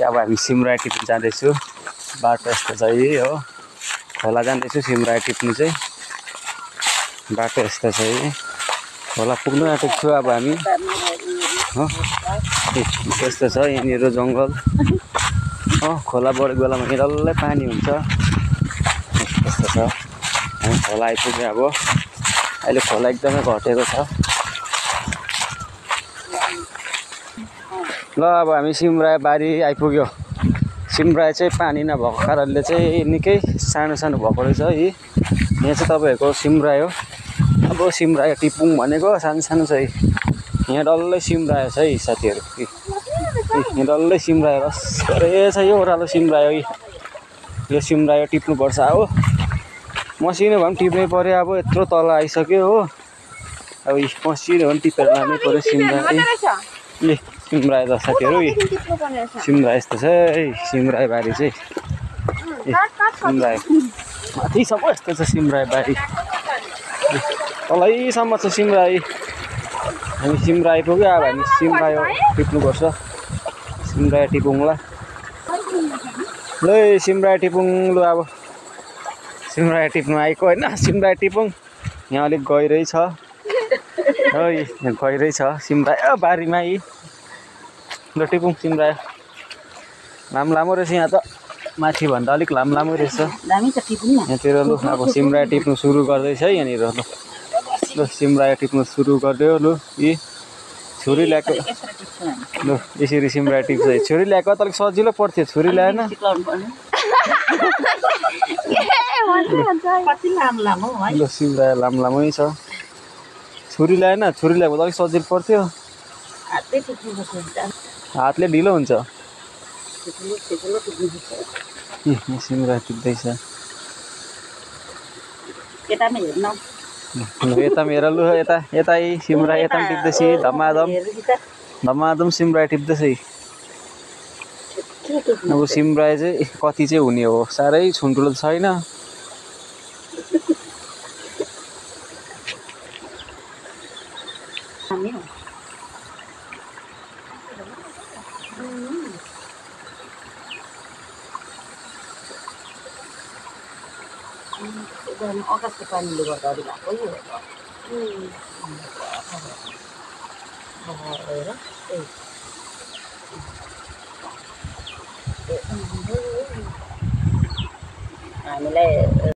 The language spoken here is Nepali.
अब हामी सिमरायो टिप्नु जाँदैछु बाटो यस्तो छ है हो खोला जाँदैछु सिमरायो टिप्नु चाहिँ बाटो यस्तो छ है खोला पुग्नु आँटेको छु अब हामी हो यस्तो छ यहाँनिर जङ्गल हो खोला बढेको बेलामा डल्लै पानी हुन्छ यस्तो छ हामी खोला आइपुग्यो अब अहिले खोला एकदमै घटेको छ ल अब हामी सिमरायो बारी आइपुग्यो सिमरायो चाहिँ पानी नभएको कारणले चाहिँ निकै सानो सानो भएको रहेछ है यहाँ चाहिँ तपाईँहरूको सिमरायो अब सिमरायो टिपुङ भनेको सानो सानो छ है यहाँ डल्लै सिमरायो छ है साथीहरू यहाँ डल्लै सिमरायो रसरे छ यो ओह्रालो सिमरायो यो सिमरायो टिप्नुपर्छ हो मसिनो भए पनि टिप्नै पऱ्यो अब यत्रो तल आइसक्यो हो अब मसिनो भए पनि टिपेर लानै पऱ्यो सिमरायो ए सिमरायो त साथीहरू सिमरायो यस्तो छ है सिमरायो बारी चाहिँ सिमरायो माथिसम्म यस्तो छ सिमरायो बारी तलैसम्म छ सिमरायो हामी सिमरायो आइपुग्यो अब हामी सिमरायो टिप्नुपर्छ सिमरायो टिपौँला ल सिमरायो टिपौँ लु अब सिमरायो टिप्नु आएको होइन सिमरायो टिपौँ यहाँ अलिक गहिरै छ है यहाँ गहिरै छ सिमरायो बारीमा यी ल टिपौँ सिमरायो लामो रहेछ यहाँ त माथिभन्दा अलिक लामो रहेछ यहाँतिर लु अब सिमरायो टिप्नु सुरु गर्दैछ है यहाँनिर ल सिमरायो टिप्नु सुरु गरिदियो लु यी छुरी ल्याएको ल यसरी सिमरायो टिप्छ छुरी ल्याएको त अलिक सजिलो पर्थ्यो छुरी ल्याएन ल सिमरायो लामै छ छुरी ल्याएन छुरी ल्याएको त अलिक सजिलो पर्थ्यो हातले ढिलो हुन्छ सिमरायो टिप्दैछ यता हेर लु यता सिमरायो यता टिप्दैछ धमाधम सिमरायो टिप्दैछ अब सिमरायो चाहिँ कति चाहिँ हुने हो साह्रै छुन्टुलो छैन अगस्तको पानीले गर्दा भएको हामीलाई